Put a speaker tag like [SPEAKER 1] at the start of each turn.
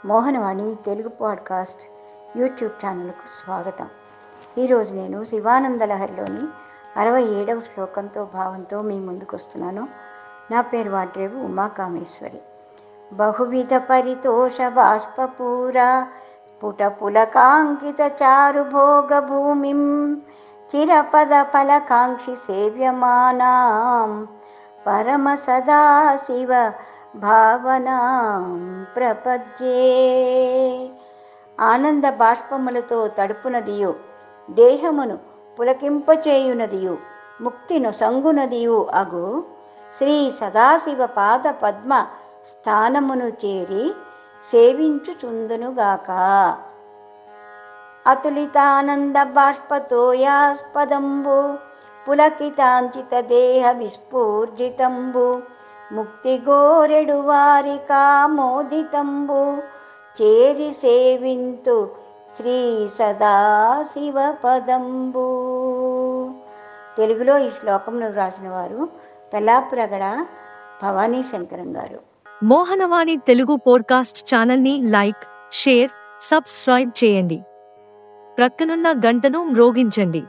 [SPEAKER 1] Mohanavani Telugu podcast YouTube ఛానల్కు స్వాగతం. ఈరోజు నేను శివానంద లహరిలోని 67వ శ్లోకంతో భావంతో మీ ముందుకు వస్తున్నాను. నా పేరు వాడ్రేవు ఉమాకామేశ్వరి. బహువిధ పరితోష బాష్పూర పుటపులకాంకిత చారు భోగ భూమిం చిరపద ఫలకాంక్షి సేవ్యమానాం పరమ సదాశివ భావనా ప్రపద్యే. ఆనంద బాష్పములతో తడుపునదియు, దేహమును పులకింపచేయునదియు, ముక్తిను సంగునదియు అగు శ్రీ సదాశివ పాద పద్మ స్థానమును చేరి సేవించుచుందునుగాక. అతులితానంద బాష్పతోయాస్పదంబు పులకితాంచిత దేహ విస్ఫూర్జితంబు ముక్తి గోరెడు వారి కామోదితంబు చేరి సేవింతు శ్రీ సదాశివ పదంబు. తెలుగులో ఈ శ్లోకంను వ్రాసిన వారు తలాప్రగడ భవానీ శంకరం గారు.
[SPEAKER 2] మోహనవాణి తెలుగు పోడ్కాస్ట్ ఛానల్ని లైక్, షేర్, సబ్స్క్రైబ్ చేయండి. ప్రక్కనున్న గంటను మ్రోగించండి.